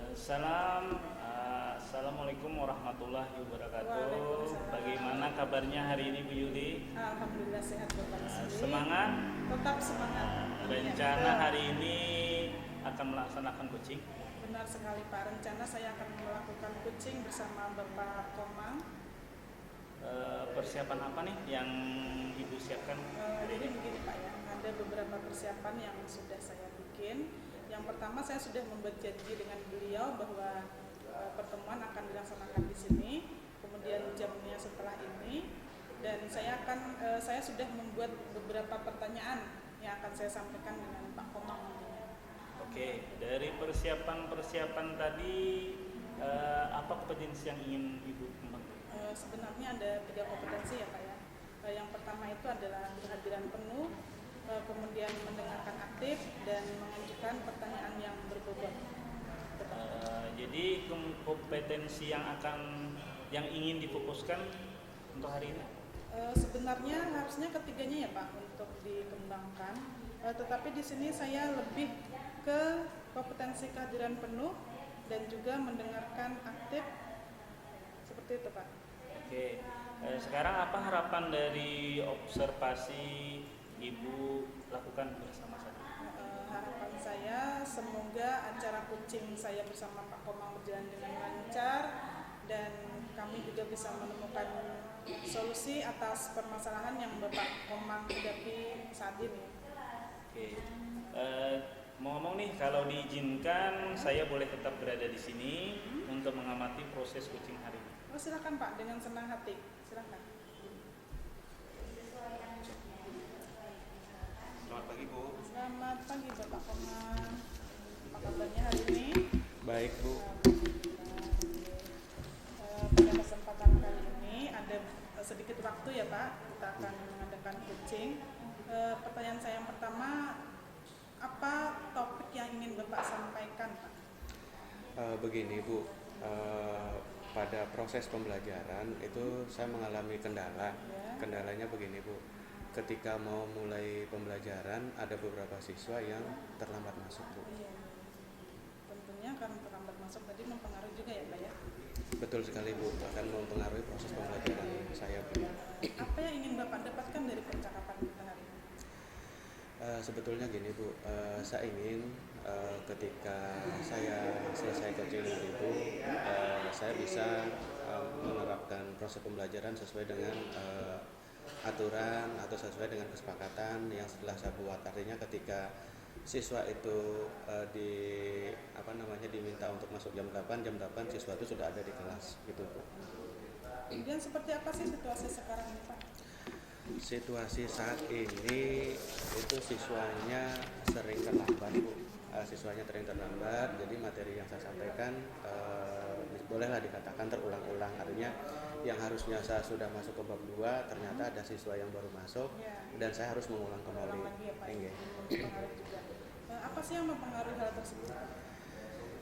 Assalamualaikum warahmatullahi wabarakatuh. Bagaimana kabarnya hari ini Bu Yuli? Alhamdulillah sehat Bapak Sri. Semangat? Tetap semangat. Rencana hari ini akan melaksanakan coaching? Benar sekali Pak, rencana saya akan melakukan coaching bersama Bapak Komang. Persiapan apa nih yang Ibu siapkan? Jadi begini Pak ya, ada beberapa persiapan yang sudah saya bikin. Yang pertama saya sudah membuat janji dengan beliau bahwa pertemuan akan dilaksanakan di sini, kemudian jamnya setelah ini, dan saya sudah membuat beberapa pertanyaan yang akan saya sampaikan dengan Pak Komang nantinya. Oke, dari persiapan tadi apa kompetensi yang ingin Ibu kembangkan? Sebenarnya ada 3 kompetensi ya Pak ya. Yang pertama itu adalah kehadiran penuh, kemudian mendengarkan aktif, dan mengajukan pertanyaan yang berbobot. Jadi kompetensi yang ingin difokuskan untuk hari ini? Sebenarnya harusnya ketiganya ya Pak untuk dikembangkan, tetapi di sini saya lebih ke kompetensi kehadiran penuh dan juga mendengarkan aktif, seperti itu Pak. Oke, sekarang apa harapan dari observasi Ibu lakukan bersama saya? Harapan saya semoga acara coaching saya bersama Pak Komang berjalan dengan lancar dan kami juga bisa menemukan solusi atas permasalahan yang Bapak Komang hadapi saat ini. Oke, mau ngomong nih, kalau diizinkan saya boleh tetap berada di sini untuk mengamati proses coaching hari ini. Oh, silakan Pak, dengan senang hati, silakan. Selamat pagi Bu. Selamat pagi Bapak Komang. Apa kabarnya hari ini? Baik Bu. Pada kesempatan kali ini ada sedikit waktu ya Pak, kita akan mengadakan coaching. Pertanyaan saya yang pertama, apa topik yang ingin Bapak sampaikan Pak? Begini Bu, pada proses pembelajaran itu saya mengalami kendala. Kendalanya begini Bu, ketika mau mulai pembelajaran ada beberapa siswa yang terlambat masuk Bu. Iya. Tentunya karena terlambat masuk tadi mempengaruhi juga ya Pak ya? Betul sekali Bu, akan mempengaruhi proses pembelajaran saya Bu. Apa yang ingin Bapak dapatkan dari percakapan kita hari ini? Sebetulnya gini Bu, saya ingin ketika saya selesai coaching dengan Ibu, saya bisa menerapkan proses pembelajaran sesuai dengan aturan atau sesuai dengan kesepakatan yang setelah saya buat. Artinya ketika siswa itu diminta untuk masuk jam 8 siswa itu sudah ada di kelas gitu Bu. Kemudian seperti apa sih situasi sekarang ini Pak? Situasi saat ini itu siswanya sering terlambat Bu. Siswanya sering terlambat, jadi materi yang saya sampaikan bolehlah dikatakan terulang-ulang. Artinya yang harusnya saya sudah masuk ke bab 2 ternyata ada siswa yang baru masuk dan saya harus mengulang kembali. Apa sih yang mempengaruhi hal tersebut?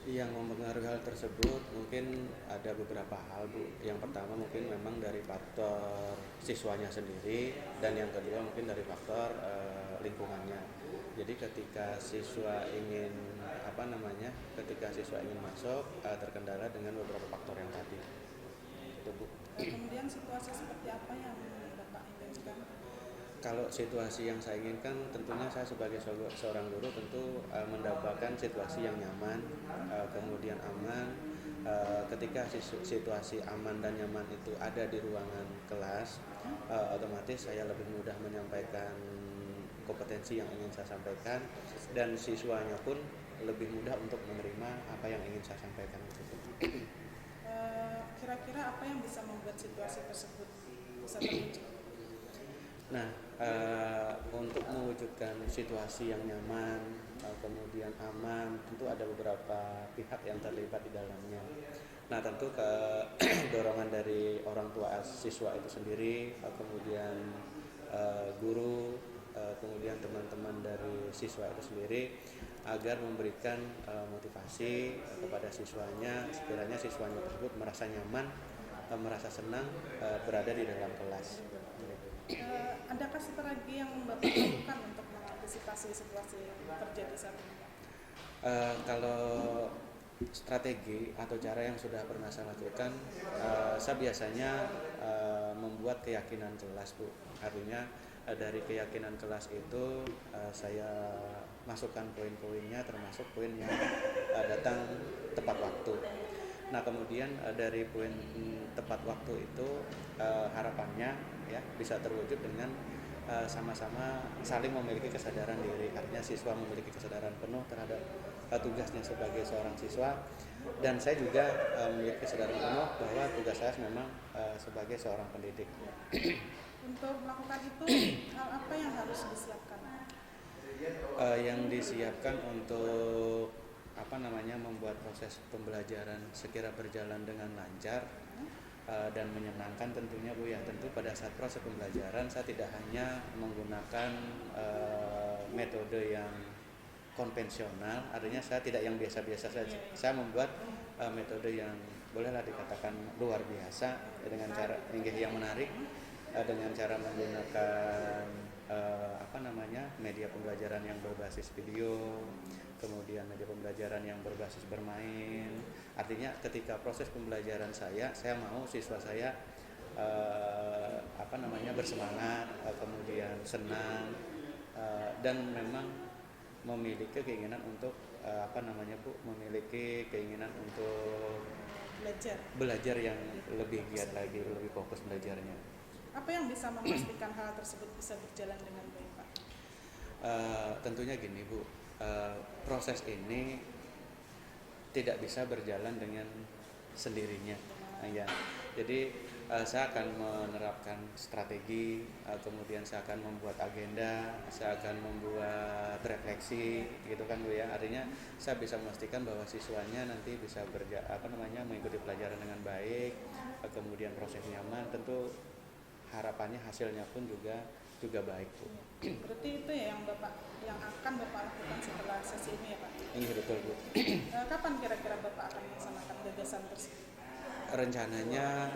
Yang mempengaruhi hal tersebut mungkin ada beberapa hal Bu. Yang pertama mungkin memang dari faktor siswanya sendiri, dan yang kedua mungkin dari faktor lingkungannya. Jadi ketika siswa ingin masuk terkendala dengan beberapa faktor yang tadi. Itu Bu. Kemudian situasi seperti apa yang Bapak inginkan? Kalau situasi yang saya inginkan, tentunya saya sebagai seorang guru tentu mendapatkan situasi yang nyaman, kemudian aman. Ketika situasi aman dan nyaman itu ada di ruangan kelas, otomatis saya lebih mudah menyampaikan kompetensi yang ingin saya sampaikan, dan siswanya pun lebih mudah untuk menerima apa yang ingin saya sampaikan. Kira-kira apa yang bisa membuat situasi tersebut bisa terwujud? Nah, untuk mewujudkan situasi yang nyaman, kemudian aman, tentu ada beberapa pihak yang terlibat di dalamnya. Nah, tentu dorongan dari orang tua siswa itu sendiri, kemudian guru, kemudian teman-teman dari siswa itu sendiri, agar memberikan motivasi kepada siswanya, sekiranya siswanya tersebut merasa nyaman, merasa senang berada di dalam kelas. Adakah strategi yang Bapak lakukan untuk mengantisipasi situasi terjadi saat ini? Kalau strategi atau cara yang sudah pernah saya lakukan, saya biasanya membuat keyakinan kelas, Bu. Artinya dari keyakinan kelas itu saya masukkan poin-poinnya, termasuk poin yang datang tepat waktu. Nah, kemudian dari poin tepat waktu itu harapannya ya bisa terwujud dengan sama-sama saling memiliki kesadaran diri. Artinya siswa memiliki kesadaran penuh terhadap tugasnya sebagai seorang siswa, dan saya juga memiliki kesadaran penuh bahwa tugas saya memang sebagai seorang pendidik. Untuk melakukan itu, hal apa yang harus disiapkan? Yang disiapkan untuk membuat proses pembelajaran sekira berjalan dengan lancar dan menyenangkan tentunya, Bu, ya. Tentu pada saat proses pembelajaran saya tidak hanya menggunakan metode yang konvensional, artinya saya tidak yang biasa-biasa saja. Saya membuat metode yang bolehlah dikatakan luar biasa dengan cara yang menarik, dengan cara menggunakan media pembelajaran yang berbasis video, kemudian media pembelajaran yang berbasis bermain. Artinya ketika proses pembelajaran saya mau siswa saya bersemangat, kemudian senang, dan memang memiliki keinginan untuk memiliki keinginan untuk belajar yang lebih giat lagi, lebih fokus belajarnya. Apa yang bisa memastikan hal tersebut bisa berjalan dengan baik, Pak? Tentunya gini, Bu, proses ini tidak bisa berjalan dengan sendirinya. Ya, jadi saya akan menerapkan strategi, kemudian saya akan membuat agenda, saya akan membuat refleksi, gitu kan, Bu, ya. Artinya saya bisa memastikan bahwa siswanya nanti bisa mengikuti pelajaran dengan baik, kemudian proses nyaman. Tentu harapannya hasilnya pun juga baik, Bu. Berarti itu ya yang akan Bapak lakukan setelah sesi ini, ya, Pak? Ini betul, Bu. Kapan kira-kira Bapak akan melaksanakan gagasan tersebut? Rencananya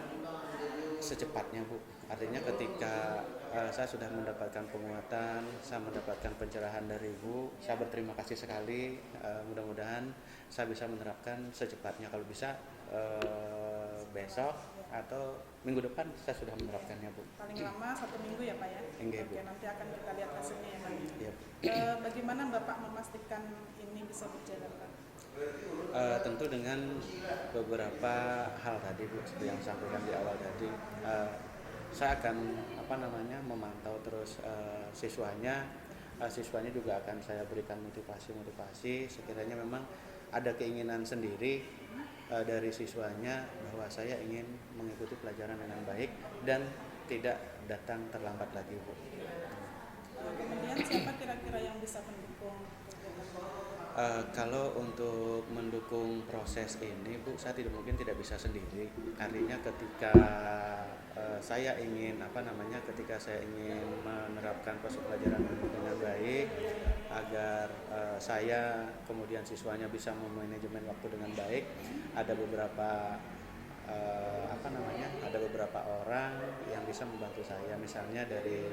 secepatnya, Bu. Artinya ketika saya sudah mendapatkan penguatan, saya mendapatkan pencerahan dari Ibu, saya berterima kasih sekali. Mudah-mudahan saya bisa menerapkan secepatnya, kalau bisa besok atau minggu depan saya sudah menerapkannya, Bu. Paling lama 1 minggu ya, Pak, ya? Enggak, Bu. Oke, nanti akan kita lihat hasilnya ya, Pak. Iya. Bagaimana Bapak memastikan ini bisa berjalan, Pak? Tentu dengan beberapa hal tadi, Bu, seperti yang sampaikan di awal tadi. Saya akan memantau terus siswanya. Siswanya juga akan saya berikan motivasi sekiranya memang ada keinginan sendiri dari siswanya bahwa saya ingin mengikuti pelajaran dengan baik dan tidak datang terlambat lagi, Bu. Kemudian siapa kira-kira yang bisa mendukung kegiatan Bapak? Kalau untuk mendukung proses ini, Bu, saya tidak bisa sendiri. Artinya ketika saya ingin ketika saya ingin menerapkan proses pelajaran dengan baik agar saya kemudian siswanya bisa memanajemen waktu dengan baik, ada beberapa orang yang bisa membantu saya, misalnya dari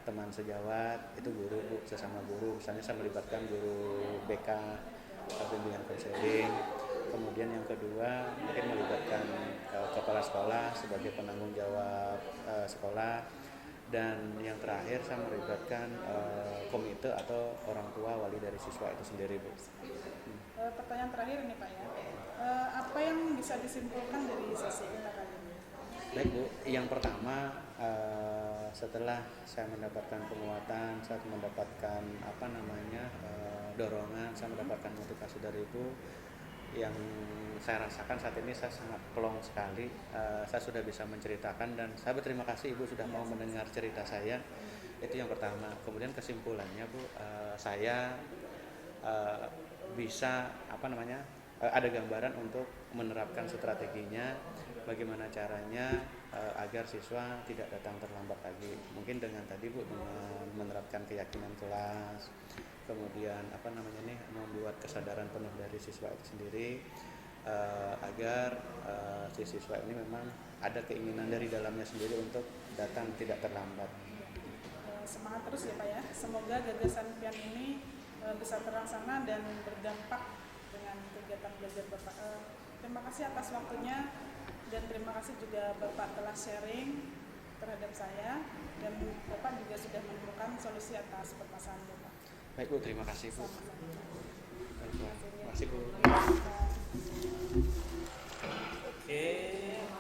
teman sejawat, itu guru, Bu, sesama guru. Misalnya saya melibatkan guru BK, bimbingan konseling. Kemudian yang kedua mungkin melibatkan kepala sekolah sebagai penanggung jawab sekolah. Dan yang terakhir saya melibatkan komite atau orang tua wali dari siswa itu sendiri, Bu. Pertanyaan terakhir ini, Pak, ya. Apa yang bisa disimpulkan dari sesi kita kali ini? Baik, Bu. Yang pertama, setelah saya mendapatkan penguatan, saya mendapatkan dorongan, saya mendapatkan motivasi dari Ibu, yang saya rasakan saat ini saya sangat plong sekali. Saya sudah bisa menceritakan dan saya berterima kasih Ibu sudah mau mendengar cerita saya. Itu yang pertama. Kemudian kesimpulannya, Bu, saya bisa ada gambaran untuk menerapkan strateginya, bagaimana caranya agar siswa tidak datang terlambat lagi. Mungkin dengan tadi, Bu, dengan menerapkan keyakinan kelas, kemudian membuat kesadaran penuh dari siswa itu sendiri, agar si siswa ini memang ada keinginan dari dalamnya sendiri untuk datang tidak terlambat. Semangat terus ya, Pak, ya. Semoga gagasan PIAN ini bisa terlaksana dan berdampak dengan kegiatan kegiatan belajar Bapak. Terima kasih atas waktunya dan terima kasih juga Bapak telah sharing terhadap saya dan Bapak juga sudah menemukan solusi atas permasalahan Bapak. Baik Bu, terima kasih Bu. Sama-sama. Baik, Bu. Terima kasih Bu. Oke,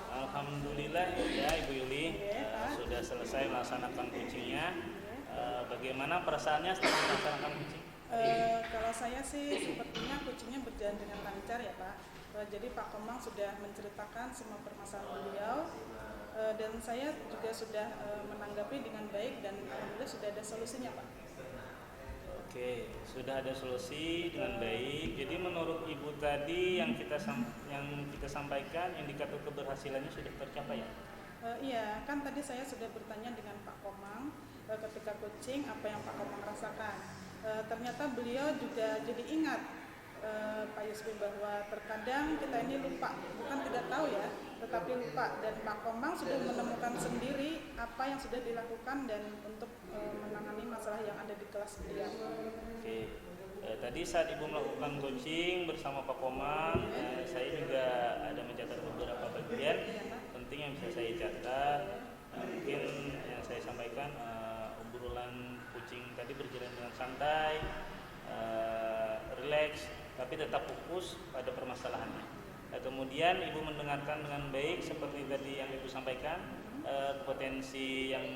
alhamdulillah ya Ibu Yuli sudah selesai melaksanakan coachingnya. Bagaimana perasaannya setelah melaksanakan coaching? Kalau saya sih sepertinya coachingnya berjalan dengan lancar ya Pak. Jadi Pak Komang sudah menceritakan semua permasalahan beliau dan saya juga sudah menanggapi dengan baik dan alhamdulillah sudah ada solusinya Pak. Oke, sudah ada solusi dengan baik. Jadi menurut Ibu tadi yang kita sampaikan indikator keberhasilannya sudah tercapai ya? Iya, kan tadi saya sudah bertanya dengan Pak Komang ketika coaching apa yang Pak Komang rasakan. Ternyata beliau juga jadi ingat Pak Yusbi bahwa terkadang kita ini lupa, bukan tidak tahu ya, tetapi lupa. Dan Pak Komang sudah menemukan sendiri apa yang sudah dilakukan dan untuk menangani masalah yang ada di kelas beliau. Oke, tadi saat Ibu melakukan coaching bersama Pak Komang, saya juga ada mencatat beberapa bagian penting yang bisa saya catat. Mungkin yang saya sampaikan obrolan coaching tadi berjalan dengan santai, rileks, tapi tetap fokus pada permasalahannya. Kemudian Ibu mendengarkan dengan baik seperti tadi yang Ibu sampaikan, potensi yang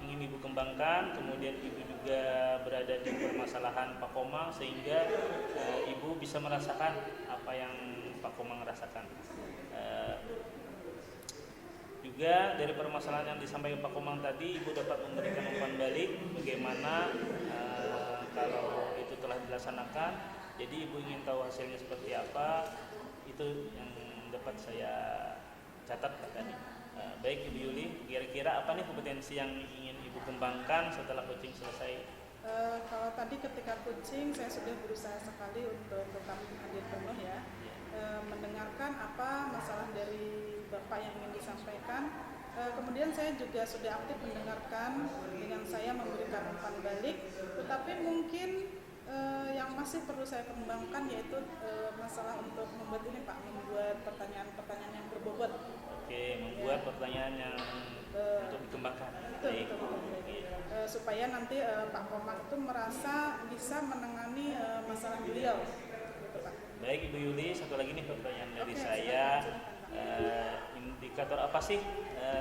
ingin Ibu kembangkan, kemudian Ibu juga berada di permasalahan Pak Komang sehingga Ibu bisa merasakan apa yang Pak Komang rasakan. Juga dari permasalahan yang disampaikan Pak Komang tadi, Ibu dapat memberikan umpan balik bagaimana kalau itu telah dilaksanakan. Jadi Ibu ingin tahu hasilnya seperti apa, itu yang dapat saya catat tadi. Baik Ibu Yuli, kira-kira apa nih kompetensi yang ingin Ibu kembangkan setelah coaching selesai? Kalau tadi ketika coaching saya sudah berusaha sekali untuk tetap hadir penuh ya, mendengarkan apa masalah dari Bapak yang ingin disampaikan. Kemudian saya juga sudah aktif mendengarkan dengan saya memberikan umpan balik, tetapi mungkin yang masih perlu saya kembangkan yaitu masalah untuk membuat ini Pak, membuat pertanyaan-pertanyaan yang berbobot. Oke, membuat pertanyaan yang untuk dikembangkan. Betul. Supaya nanti Pak Komang itu merasa bisa menangani masalah beliau. Gitu, Pak. Baik Ibu Yuli, satu lagi nih pertanyaan dari saya. Indikator apa sih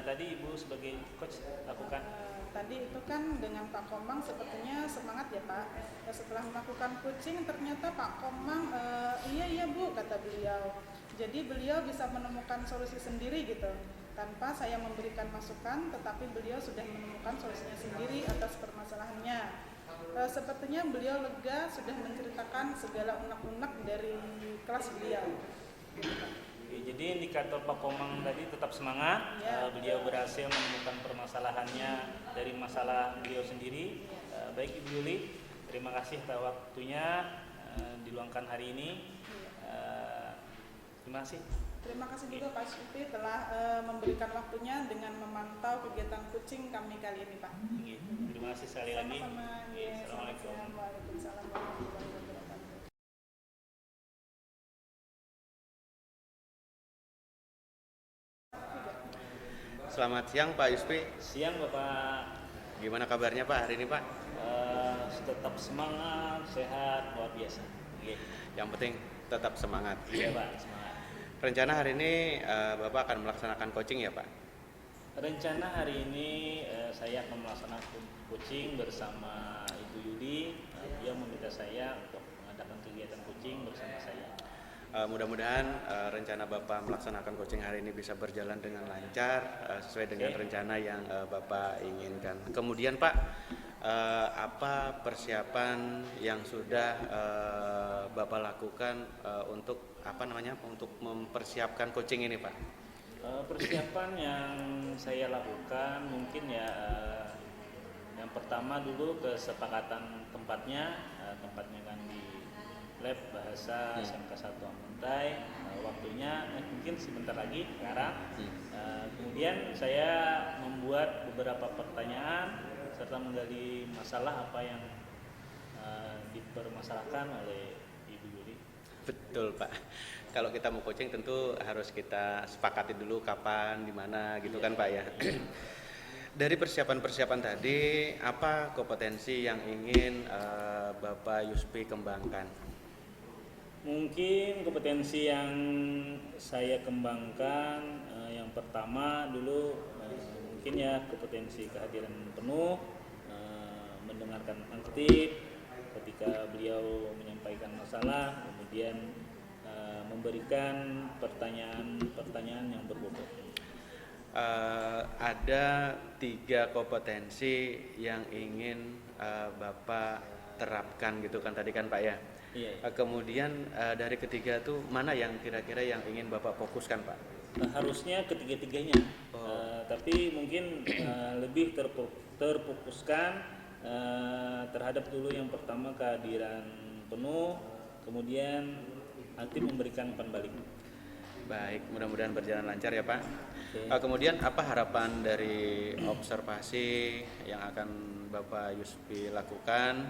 tadi Ibu sebagai coach lakukan? Tadi itu kan dengan Pak Komang sepertinya semangat ya Pak. Setelah melakukan coaching ternyata Pak Komang iya Bu kata beliau. Jadi beliau bisa menemukan solusi sendiri gitu. Tanpa saya memberikan masukan, tetapi beliau sudah menemukan solusinya sendiri atas permasalahannya. Sepertinya beliau lega sudah menceritakan segala unek-unek dari kelas beliau. Jadi indikator Pak Komang tadi tetap semangat, beliau berhasil menemukan permasalahannya dari masalah beliau sendiri. Baik Ibu Yuli, terima kasih atas waktunya diluangkan hari ini. Terima kasih. Terima kasih juga Pak Syufi telah memberikan waktunya dengan memantau kegiatan coaching kami kali ini Pak. Terima kasih sekali lagi. Assalamualaikum warahmatullahi wabarakatuh. Selamat siang Pak Yuspi. Siang Bapak. Gimana kabarnya Pak hari ini Pak? Tetap semangat, sehat, luar biasa. Yang penting tetap semangat. Iya Pak, semangat. Rencana hari ini Bapak akan melaksanakan coaching ya Pak? Rencana hari ini saya akan melaksanakan coaching bersama Ibu Yuli. Dia meminta saya untuk mengadakan kegiatan coaching bersama saya. Mudah-mudahan rencana Bapak melaksanakan coaching hari ini bisa berjalan dengan lancar sesuai dengan rencana yang Bapak inginkan. Kemudian Pak, apa persiapan yang sudah Bapak lakukan untuk untuk mempersiapkan coaching ini Pak? Persiapan yang saya lakukan mungkin ya yang pertama dulu kesepakatan tempatnya kan di lab bahasa SMK 1 Amuntai. Waktunya mungkin sebentar lagi sekarang. Kemudian saya membuat beberapa pertanyaan serta menggali masalah apa yang dipermasalahkan oleh Ibu Yuli. Betul Pak. Kalau kita mau coaching tentu harus kita sepakati dulu kapan, di mana gitu kan Pak ya. Dari persiapan-persiapan tadi, apa kompetensi yang ingin Bapak Yuspi kembangkan? Mungkin kompetensi yang saya kembangkan yang pertama dulu mungkin ya kompetensi kehadiran penuh, mendengarkan aktif ketika beliau menyampaikan masalah, kemudian memberikan pertanyaan-pertanyaan yang berbobot. Ada 3 kompetensi yang ingin Bapak terapkan gitu kan tadi kan Pak ya. Iya. Kemudian dari ketiga tuh mana yang kira-kira yang ingin Bapak fokuskan Pak? Harusnya ketiga-tiganya, tapi mungkin lebih terfokuskan terhadap dulu yang pertama kehadiran penuh, kemudian aktif memberikan umpan balik. Baik, mudah-mudahan berjalan lancar ya Pak. Okay. Kemudian apa harapan dari observasi yang akan Bapak Yuspi lakukan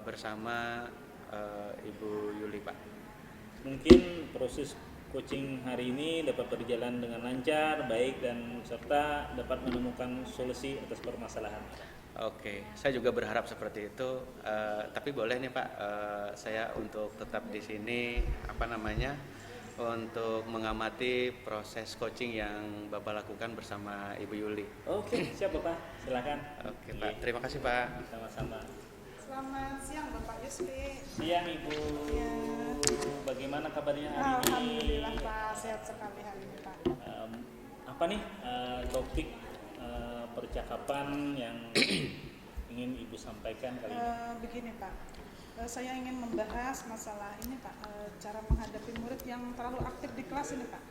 bersama Ibu Yuli Pak? Mungkin proses coaching hari ini dapat berjalan dengan lancar, baik, dan serta dapat menemukan solusi atas permasalahan. Oke, saya juga berharap seperti itu. Tapi boleh nih Pak, saya untuk tetap di sini untuk mengamati proses coaching yang Bapak lakukan bersama Ibu Yuli. Oke, siap Bapak, silakan. Oke Pak, terima kasih Pak. Sama-sama. Selamat siang Bapak Yuspi. Siang Ibu. Ya. Bagaimana kabarnya hari ini? Alhamdulillah Pak, sehat sekali hari ini Pak. Apa nih topik percakapan yang ingin Ibu sampaikan kali ini? Begini Pak, saya ingin membahas masalah ini Pak, cara menghadapi murid yang terlalu aktif di kelas ini Pak.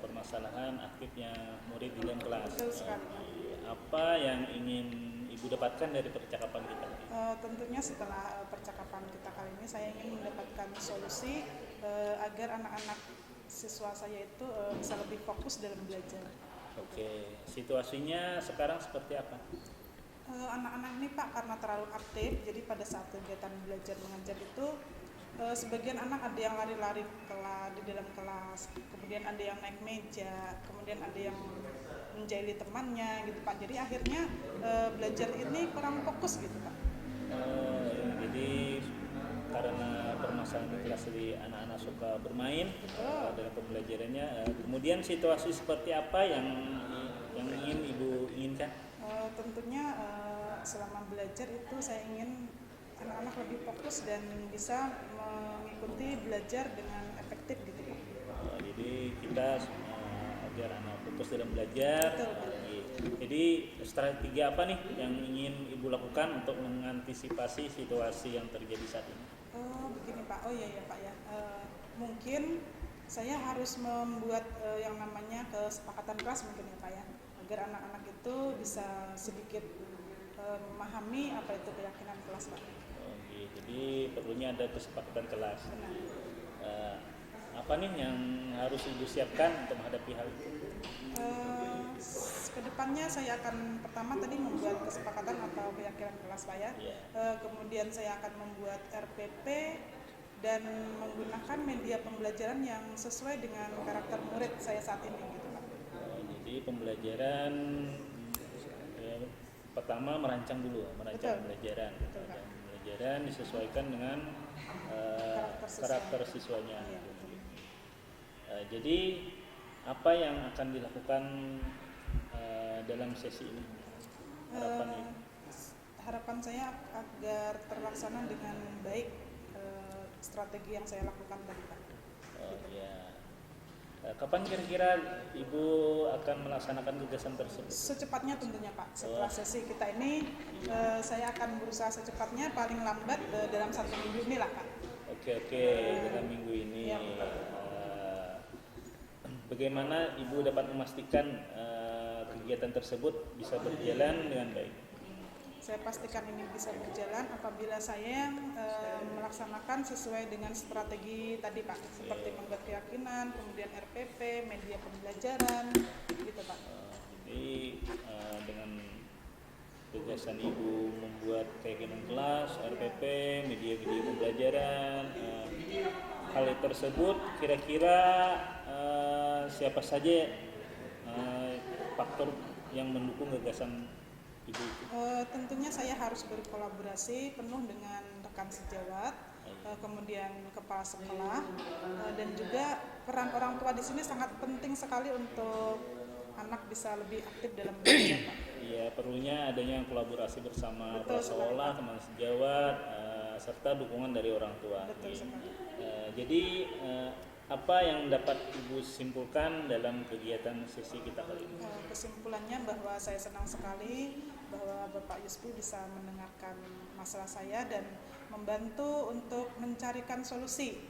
Permasalahan aktifnya murid di dalam kelas. Betul sekali Pak. Apa yang ingin Ibu dapatkan dari percakapan kita? Tentunya setelah percakapan kita kali ini saya ingin mendapatkan solusi agar anak-anak siswa saya itu bisa lebih fokus dalam belajar. Oke, situasinya sekarang seperti apa? Anak-anak ini Pak karena terlalu aktif, jadi pada saat kegiatan belajar mengajar itu sebagian anak ada yang lari-lari di dalam kelas, kemudian ada yang naik meja, kemudian ada yang menjahili temannya gitu Pak. Jadi akhirnya belajar ini kurang fokus gitu Pak. Jadi karena permasalahan di kelas di anak-anak suka bermain dalam pembelajarannya, kemudian situasi seperti apa yang ingin Ibu inginkan? Tentunya selama belajar itu saya ingin anak-anak lebih fokus dan bisa mengikuti belajar dengan efektif gitu Pak. Jadi kita agar anak fokus dalam belajar. Betul. Jadi strategi apa nih yang ingin Ibu lakukan untuk mengantisipasi situasi yang terjadi saat ini? Begini Pak, Pak ya. Mungkin saya harus membuat yang namanya kesepakatan kelas mungkin ya Pak ya, agar anak-anak itu bisa sedikit memahami apa itu keyakinan kelas Pak. Jadi perlunya ada kesepakatan kelas. Apa nih yang harus Ibu siapkan untuk menghadapi hal itu? Kedepannya saya akan pertama tadi membuat kesepakatan atau keyakinan kelas Pak ya. Kemudian saya akan membuat RPP dan menggunakan media pembelajaran yang sesuai dengan karakter murid saya saat ini gitu Pak. Jadi pembelajaran pertama merancang pembelajaran. Betul, Pak. Pembelajaran disesuaikan dengan karakter siswanya. Iya, Jadi apa yang akan dilakukan dalam sesi ini? Harapan saya agar terlaksana dengan baik strategi yang saya lakukan tadi Pak. Kapan kira-kira Ibu akan melaksanakan gagasan tersebut? Secepatnya tentunya Pak. Setelah sesi kita ini saya akan berusaha secepatnya, paling lambat dalam 1 minggu ini lah Pak. Oke, dalam minggu ini. Ya, bagaimana Ibu dapat memastikan kegiatan tersebut bisa berjalan dengan baik? Saya pastikan ini bisa berjalan apabila saya melaksanakan sesuai dengan strategi tadi Pak, seperti membuat keyakinan, kemudian RPP, media pembelajaran, gitu Pak. Jadi dengan gagasan Ibu membuat kegiatan kelas, RPP, media-media pembelajaran, hal tersebut kira-kira siapa saja faktor yang mendukung gagasan Ibu itu? Tentunya saya harus berkolaborasi penuh dengan rekan sejawat, kemudian kepala sekolah, dan juga peran orang tua di sini sangat penting sekali untuk anak bisa lebih aktif dalam belajar, Pak. Iya, perlunya adanya kolaborasi bersama Betul kepala sekolah, teman sejawat, serta dukungan dari orang tua. Betul sekali. Jadi apa yang dapat Ibu simpulkan dalam kegiatan sesi kita kali ini? Kesimpulannya bahwa saya senang sekali bahwa Bapak Yuspi bisa mendengarkan masalah saya dan membantu untuk mencarikan solusi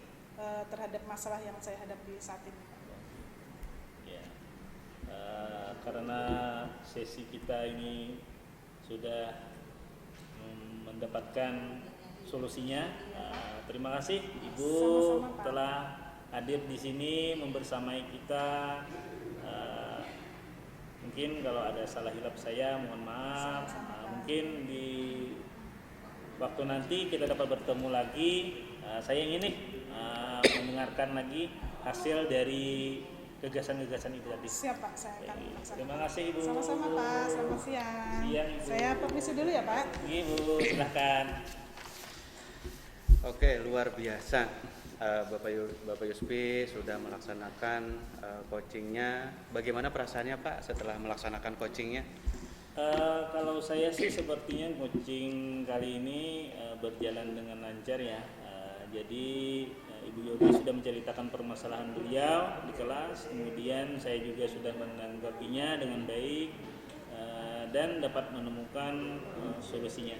terhadap masalah yang saya hadapi saat ini. Ya, karena sesi kita ini sudah mendapatkan solusinya, terima kasih Ibu. Sama-sama, Pak. Telah hadir di sini membersamai kita. Mungkin kalau ada salah hilap saya mohon maaf. Mungkin di waktu nanti kita dapat bertemu lagi. Saya ingin nih mendengarkan lagi hasil dari gagasan-gagasan Ibu tadi. Siap, Pak, saya akan melaksanakan. Terima kasih Ibu. Sama-sama, Pak. Selamat siang. Siang, Ibu. Saya permisi dulu ya, Pak. Ibu, silahkan. Oke, luar biasa. Bapak Yuspi sudah melaksanakan coachingnya. Bagaimana perasaannya Pak setelah melaksanakan coachingnya? Kalau saya sih sepertinya coaching kali ini berjalan dengan lancar ya. Jadi Ibu Yogi sudah menceritakan permasalahan beliau di kelas, kemudian saya juga sudah menanggapinya dengan baik dan dapat menemukan solusinya.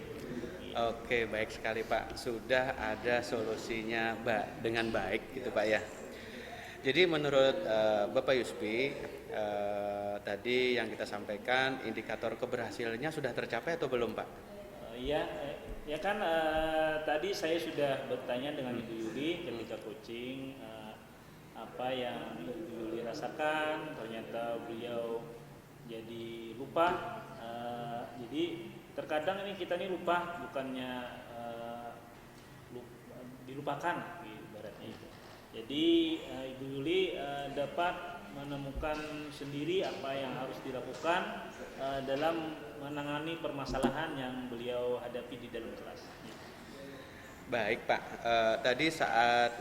Oke, baik sekali Pak. Sudah ada solusinya dengan baik gitu Pak ya. Jadi menurut Bapak Yuspi tadi yang kita sampaikan indikator keberhasilannya sudah tercapai atau belum Pak? Ya kan tadi saya sudah bertanya dengan Ibu Yuli ketika coaching apa yang Ibu Yuli rasakan, ternyata beliau jadi lupa. Jadi terkadang ini kita nih lupa, bukannya dilupakan ibaratnya itu. Jadi Ibu Yuli dapat menemukan sendiri apa yang harus dilakukan dalam menangani permasalahan yang beliau hadapi di dalam kelas. Baik Pak, tadi saat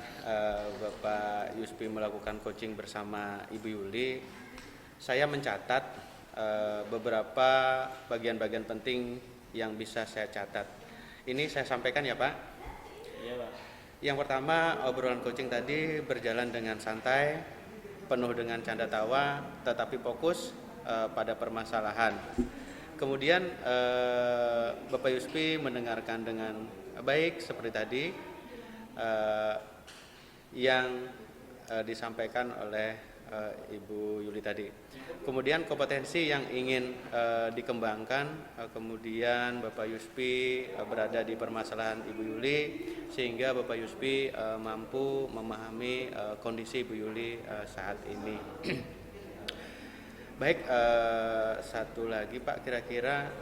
Bapak Yuspi melakukan coaching bersama Ibu Yuli, saya mencatat beberapa bagian-bagian penting yang bisa saya catat. Ini saya sampaikan ya Pak. Iya Pak. Yang pertama, obrolan coaching tadi berjalan dengan santai, penuh dengan canda tawa, tetapi fokus pada permasalahan. Kemudian Bapak Yuspi mendengarkan dengan baik seperti tadi yang disampaikan oleh Ibu Yuli tadi. Kemudian kompetensi yang ingin dikembangkan, kemudian Bapak Yuspi berada di permasalahan Ibu Yuli sehingga Bapak Yuspi mampu memahami kondisi Ibu Yuli saat ini. Baik, satu lagi Pak, kira-kira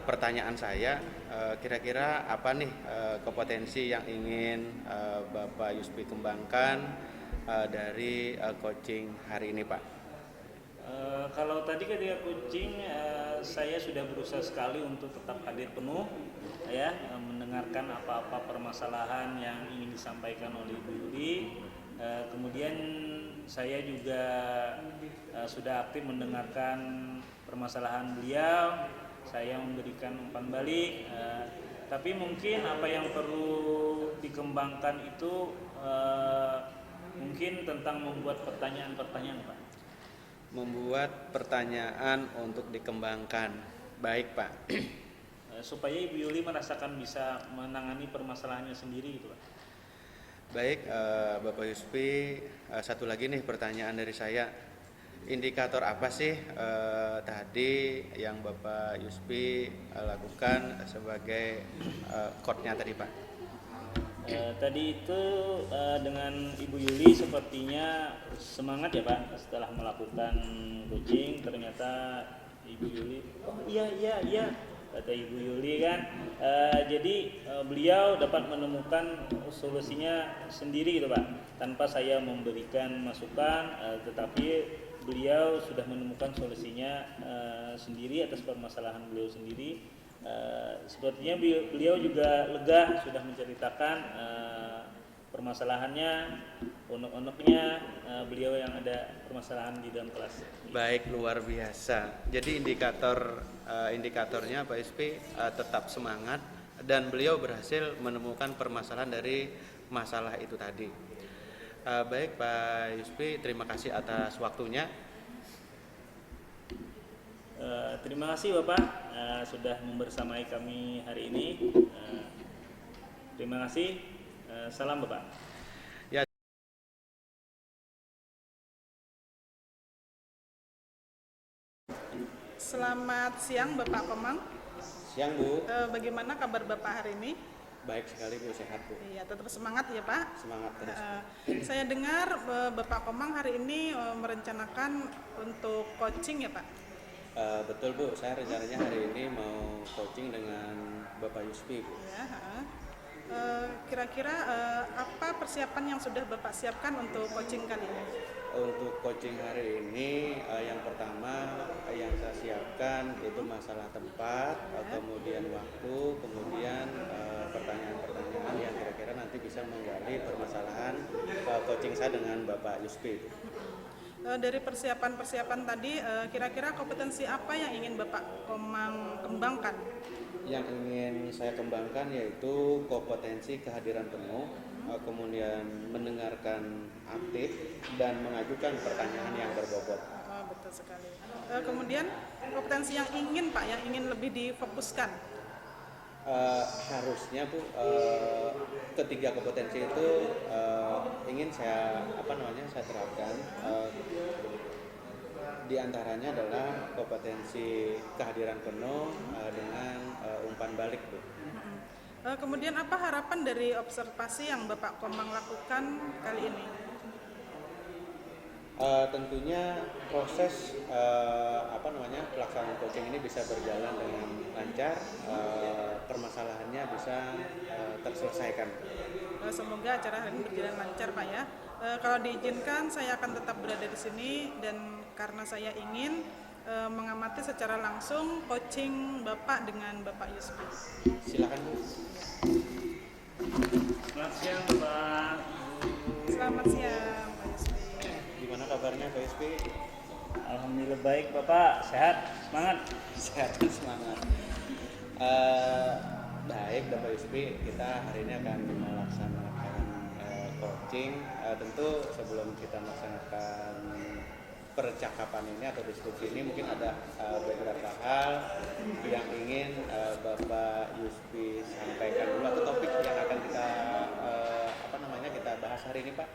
pertanyaan saya, kira-kira apa nih kompetensi yang ingin Bapak Yuspi kembangkan dari coaching hari ini Pak? Kalau tadi ketika coaching saya sudah berusaha sekali untuk tetap hadir penuh ya, mendengarkan apa-apa permasalahan yang ingin disampaikan oleh Ibu Yuli. Kemudian saya juga sudah aktif mendengarkan permasalahan beliau. Saya memberikan umpan balik, tapi mungkin apa yang perlu dikembangkan itu mungkin tentang membuat pertanyaan-pertanyaan Pak. Membuat pertanyaan untuk dikembangkan. Baik Pak. Supaya Ibu Yuli merasakan bisa menangani permasalahannya sendiri gitu Pak. Baik, Bapak Yuspi, satu lagi nih pertanyaan dari saya. Indikator apa sih tadi yang Bapak Yuspi lakukan sebagai code-nya tadi Pak? Tadi itu dengan Ibu Yuli sepertinya semangat ya Pak setelah melakukan coaching, ternyata Ibu Yuli, oh iya, kata Ibu Yuli kan. Jadi beliau dapat menemukan solusinya sendiri gitu Pak, tanpa saya memberikan masukan, tetapi beliau sudah menemukan solusinya sendiri atas permasalahan beliau sendiri. Sepertinya beliau juga lega sudah menceritakan permasalahannya, unek-uneknya beliau yang ada permasalahan di dalam kelas. Baik, luar biasa. Jadi indikatornya Pak Yuspi tetap semangat dan beliau berhasil menemukan permasalahan dari masalah itu tadi. Baik Pak Yuspi, terima kasih atas waktunya. Terima kasih Bapak sudah membersamai kami hari ini. Terima kasih. Salam Bapak. Ya. Selamat siang Bapak Komang. Siang Bu. Bagaimana kabar Bapak hari ini? Baik sekali Bu, sehat Bu. Iya, tetap semangat ya Pak. Semangat terus. Saya dengar Bapak Komang hari ini merencanakan untuk coaching ya Pak? Betul Bu, saya rencananya hari ini mau coaching dengan Bapak Yuspi Bu. Ya, kira-kira apa persiapan yang sudah Bapak siapkan untuk coaching kali ini? Untuk coaching hari ini yang pertama yang saya siapkan itu masalah tempat, kemudian waktu, kemudian pertanyaan-pertanyaan yang kira-kira nanti bisa menggali permasalahan coaching saya dengan Bapak Yuspi. Dari persiapan-persiapan tadi, kira-kira kompetensi apa yang ingin Bapak Komang kembangkan? Yang ingin saya kembangkan yaitu kompetensi kehadiran penuh, kemudian mendengarkan aktif dan mengajukan pertanyaan yang berbobot. Betul sekali. Kemudian kompetensi yang ingin Pak, yang ingin lebih difokuskan? Harusnya Bu, ketiga kompetensi itu ingin saya saya terapkan. Di antaranya adalah kompetensi kehadiran penuh dengan umpan balik Bu. Kemudian apa harapan dari observasi yang Bapak Komang lakukan kali ini? Tentunya proses pelaksanaan coaching ini bisa berjalan dengan lancar, permasalahannya bisa terselesaikan. Semoga acara hari ini berjalan lancar Pak ya. Kalau diizinkan saya akan tetap berada di sini dan karena saya ingin mengamati secara langsung coaching Bapak dengan Bapak Yuspi. Silakan Bu. Selamat siang Bapak. Selamat siang Pak Yuspi. Gimana kabarnya Pak Yuspi? Alhamdulillah baik Bapak, sehat, semangat. Sehat dan semangat. Baik Bapak Yuspi, kita hari ini akan melaksanakan coaching. Tentu sebelum kita melaksanakan percakapan ini atau diskusi ini mungkin ada beberapa hal yang ingin Bapak Yuspi sampaikan dulu atau topik yang akan kita kita bahas hari ini Pak.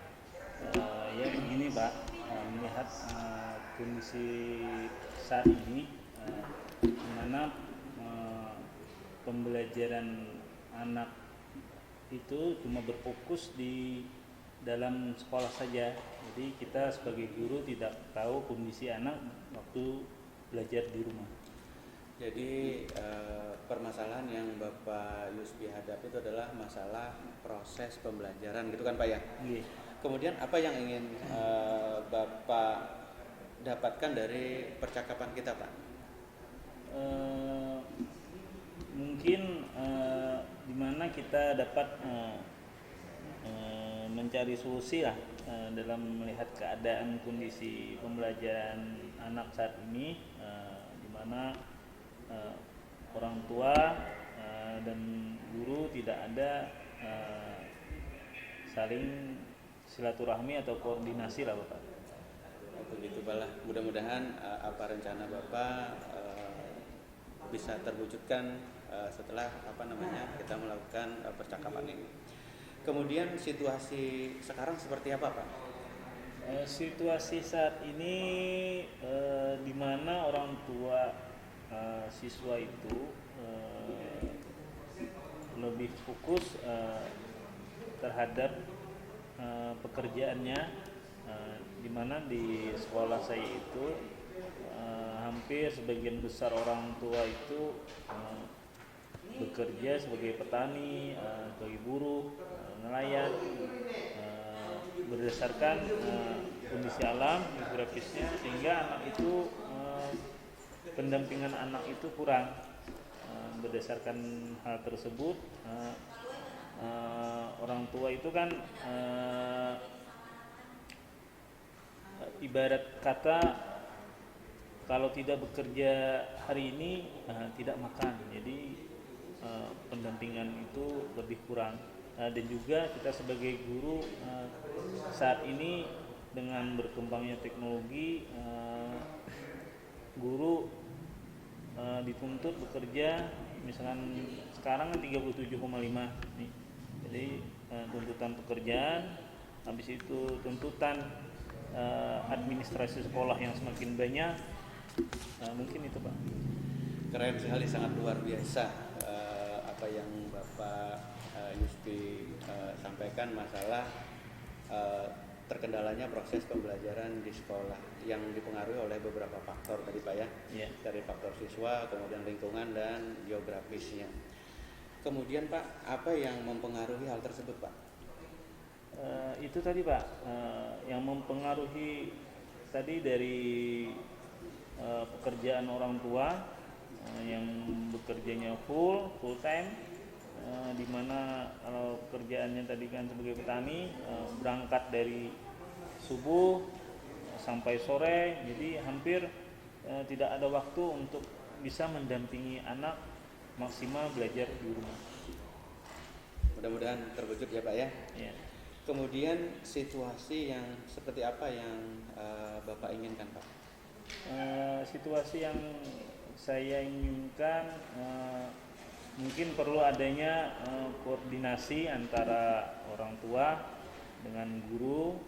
Ya begini Pak, melihat kondisi saat ini di mana pembelajaran anak itu cuma berfokus di dalam sekolah saja. Jadi kita sebagai guru tidak tahu kondisi anak waktu belajar di rumah. Jadi permasalahan yang Bapak Yuspi hadapi itu adalah masalah proses pembelajaran gitu kan Pak ya? Iya. Kemudian apa yang ingin Bapak dapatkan dari percakapan kita Pak? Mungkin di mana kita dapat mencari solusi lah dalam melihat keadaan kondisi pembelajaran anak saat ini, di mana orang tua dan guru tidak ada saling silaturahmi atau koordinasi lah Bapak. Begitu Pak lah. Mudah-mudahan apa rencana Bapak bisa terwujudkan setelah kita melakukan percakapan ini. Kemudian situasi sekarang seperti apa Pak? Situasi saat ini di mana orang tua siswa itu lebih fokus terhadap pekerjaannya, di mana di sekolah saya itu hampir sebagian besar orang tua itu bekerja sebagai petani, sebagai buruh, nelayan, berdasarkan kondisi alam geografisnya, sehingga anak itu pendampingan anak itu kurang. Berdasarkan hal tersebut, orang tua itu kan ibarat kata kalau tidak bekerja hari ini tidak makan. Jadi pendampingan itu lebih kurang. Dan juga kita sebagai guru saat ini dengan berkembangnya teknologi, guru dituntut bekerja misalkan sekarang 37,5 nih. Jadi tuntutan pekerjaan, habis itu tuntutan administrasi sekolah yang semakin banyak. Mungkin itu Pak. Keren sekali, sangat luar biasa apa yang Bapak Yusfi sampaikan masalah terkendalanya proses pembelajaran di sekolah yang dipengaruhi oleh beberapa faktor tadi Pak ya. Yeah. Dari faktor siswa, kemudian lingkungan dan geografisnya. Kemudian Pak, apa yang mempengaruhi hal tersebut Pak? Itu tadi Pak, yang mempengaruhi tadi dari pekerjaan orang tua yang bekerjanya full time, di mana kalau pekerjaannya tadi kan sebagai petani, berangkat dari subuh sampai sore, jadi hampir tidak ada waktu untuk bisa mendampingi anak maksimal belajar di rumah. Mudah-mudahan terwujud ya Pak ya. Yeah. Kemudian situasi yang seperti apa yang Bapak inginkan Pak? Situasi yang saya inginkan mungkin perlu adanya koordinasi antara orang tua dengan guru,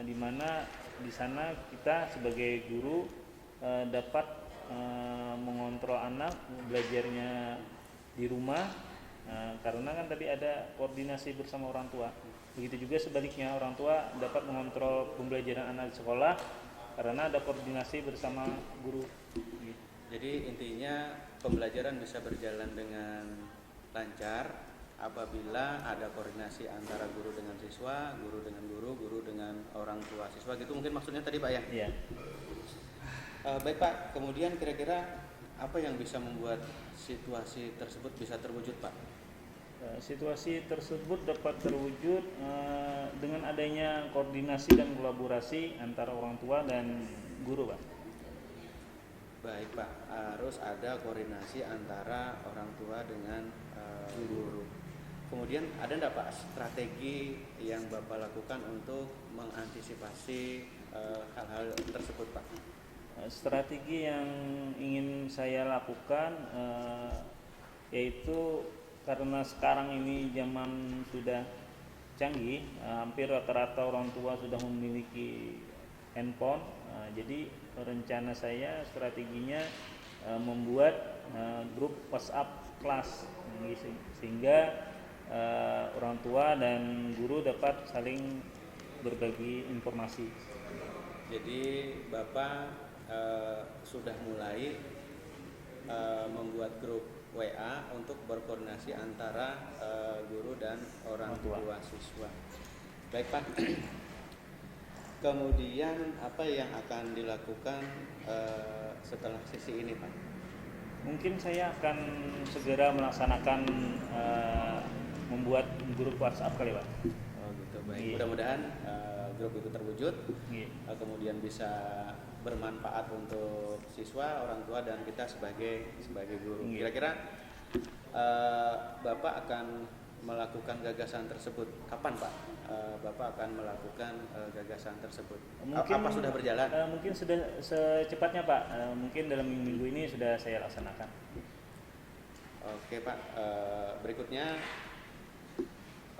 di mana di sana kita sebagai guru dapat mengontrol anak belajarnya di rumah, karena kan tadi ada koordinasi bersama orang tua. Begitu juga sebaliknya, orang tua dapat mengontrol pembelajaran anak di sekolah karena ada koordinasi bersama guru. Jadi intinya pembelajaran bisa berjalan dengan lancar apabila ada koordinasi antara guru dengan siswa, guru dengan guru, guru dengan orang tua siswa, gitu mungkin maksudnya tadi Pak ya? Iya. Baik Pak, kemudian kira-kira apa yang bisa membuat situasi tersebut bisa terwujud Pak? Situasi tersebut dapat terwujud dengan adanya koordinasi dan kolaborasi antara orang tua dan guru Pak. Baik Pak, harus ada koordinasi antara orang tua dengan guru. Kemudian ada enggak Pak strategi yang Bapak lakukan untuk mengantisipasi hal-hal tersebut Pak? Strategi yang ingin saya lakukan yaitu karena sekarang ini zaman sudah canggih, hampir rata-rata orang tua sudah memiliki handphone. Jadi rencana saya strateginya membuat grup WhatsApp kelas, sehingga orang tua dan guru dapat saling berbagi informasi. Jadi Bapak sudah mulai membuat grup WA untuk berkoordinasi antara guru dan orang tua siswa. Baik Pak. Kemudian apa yang akan dilakukan setelah sesi ini Pak? Mungkin saya akan segera melaksanakan membuat grup WhatsApp kali Pak. Oh gitu, baik. Iya. Mudah-mudahan grup itu terwujud, Iya. Kemudian bisa bermanfaat untuk siswa, orang tua dan kita sebagai guru. Iya. Kira-kira Bapak akan melakukan gagasan tersebut kapan Pak? Bapak akan melakukan gagasan tersebut. Mungkin, apa sudah berjalan? Mungkin sudah secepatnya Pak. Mungkin dalam minggu ini sudah saya laksanakan. Oke Pak. Berikutnya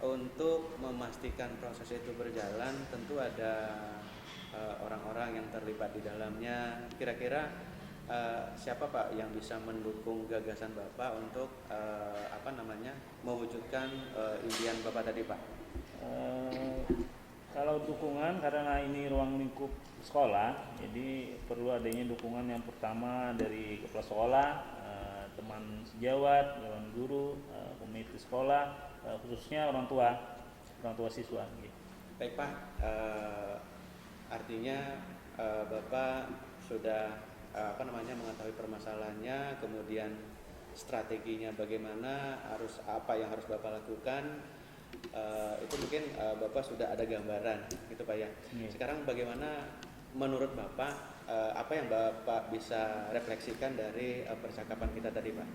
untuk memastikan proses itu berjalan, tentu ada orang-orang yang terlibat di dalamnya. Kira-kira siapa Pak yang bisa mendukung gagasan Bapak untuk mewujudkan impian Bapak tadi Pak? Kalau dukungan karena ini ruang lingkup sekolah, jadi perlu adanya dukungan yang pertama dari kepala sekolah, teman sejawat, dewan guru, komite sekolah, khususnya orang tua siswa. Gitu. Baik Pak, artinya Bapak sudah mengetahui permasalahannya, kemudian strateginya bagaimana, apa yang harus Bapak lakukan. Itu mungkin Bapak sudah ada gambaran gitu Pak ya. Sekarang bagaimana menurut Bapak apa yang Bapak bisa refleksikan dari percakapan kita tadi Pak?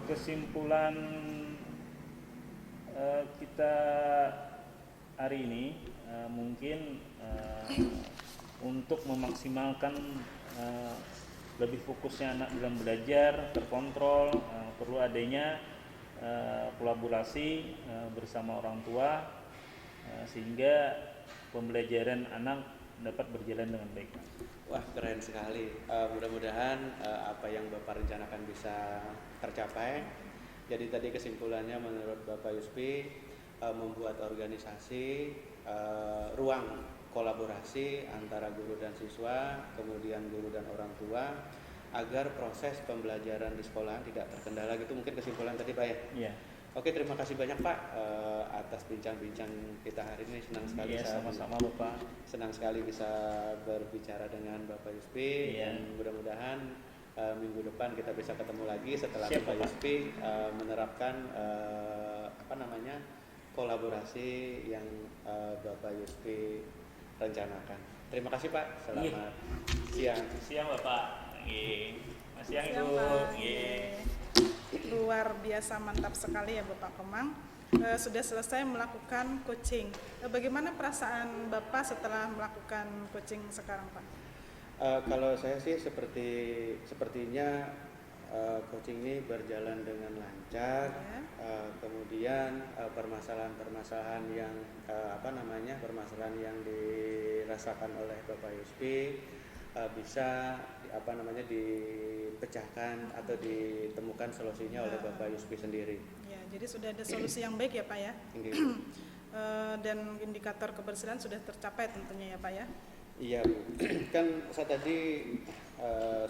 Kesimpulan kita hari ini mungkin untuk memaksimalkan lebih fokusnya anak dalam belajar terkontrol, perlu adanya kolaborasi bersama orang tua sehingga pembelajaran anak dapat berjalan dengan baik. Wah, keren sekali. Mudah-mudahan apa yang Bapak rencanakan bisa tercapai. Jadi tadi kesimpulannya menurut Bapak Yuspi membuat organisasi ruang kolaborasi antara guru dan siswa, kemudian guru dan orang tua, agar proses pembelajaran di sekolah tidak terkendala gitu, mungkin kesimpulan tadi Pak ya? Iya. Oke, terima kasih banyak Pak atas bincang-bincang kita hari ini. Senang sekali sama-sama Bapak. Senang sekali bisa berbicara dengan Bapak Yuspi. Dan mudah-mudahan minggu depan kita bisa ketemu lagi setelah Bapak Yuspi menerapkan kolaborasi yang Bapak Yuspi rencanakan. Terima kasih Pak. Selamat siang. Siang Bapak. Siang Ibu. Luar biasa mantap sekali ya Bapak Komang. Sudah selesai melakukan coaching. Bagaimana perasaan Bapak setelah melakukan coaching sekarang Pak? Kalau saya sih sepertinya coaching ini berjalan dengan lancar. Kemudian permasalahan yang permasalahan yang dirasakan oleh Bapak Yuspi bisa dipecahkan atau ditemukan solusinya oleh Bapak Yuspi sendiri. Ya, jadi sudah ada solusi yang baik ya Pak ya. Dan indikator keberhasilan sudah tercapai tentunya ya Pak ya. Iya Bu, kan saya tadi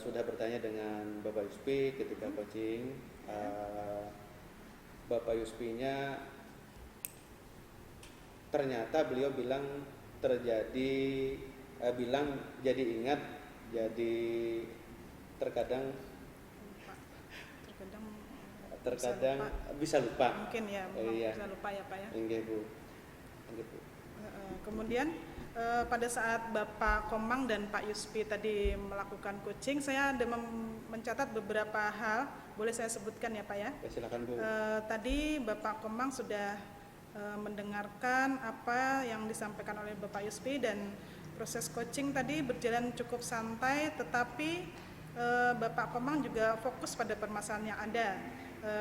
sudah bertanya dengan Bapak Yuspi ketika coaching. Bapak Yuspinya ternyata beliau bilang jadi ingat, jadi terkadang bisa lupa. Mungkin ya, bisa lupa ya Pak ya. Enggak Bu. Kemudian pada saat Bapak Komang dan Pak Yuspi tadi melakukan coaching, saya ada mencatat beberapa hal, boleh saya sebutkan ya Pak ya? Silakan Bu. Tadi Bapak Komang sudah mendengarkan apa yang disampaikan oleh Bapak Yuspi, dan proses coaching tadi berjalan cukup santai, tetapi Bapak Komang juga fokus pada permasalahan yang ada.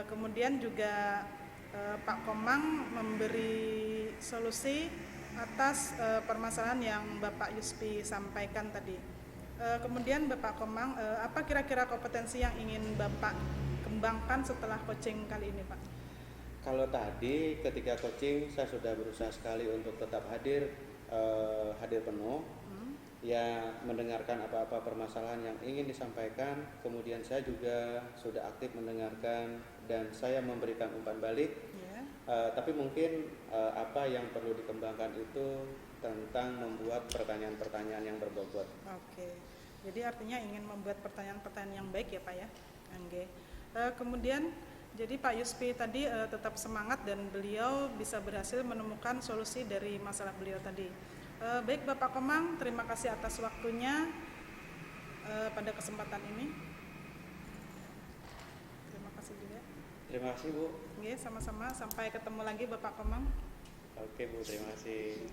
Kemudian juga Pak Komang memberi solusi atas permasalahan yang Bapak Yuspi sampaikan tadi. Kemudian Bapak Komang, apa kira-kira kompetensi yang ingin Bapak kembangkan setelah coaching kali ini Pak? Kalau tadi ketika coaching saya sudah berusaha sekali untuk tetap hadir penuh, ya mendengarkan apa-apa permasalahan yang ingin disampaikan. Kemudian saya juga sudah aktif mendengarkan dan saya memberikan umpan balik. Tapi mungkin apa yang perlu dikembangkan itu tentang membuat pertanyaan-pertanyaan yang berbobot. Oke, jadi artinya ingin membuat pertanyaan-pertanyaan yang baik ya Pak ya. Kemudian jadi Pak Yuspi tadi tetap semangat dan beliau bisa berhasil menemukan solusi dari masalah beliau tadi. Baik Bapak Komang, terima kasih atas waktunya pada kesempatan ini. Terima kasih juga. Terima kasih Bu. Sama-sama, sampai ketemu lagi Bapak Komang. Oke Bu, terima kasih.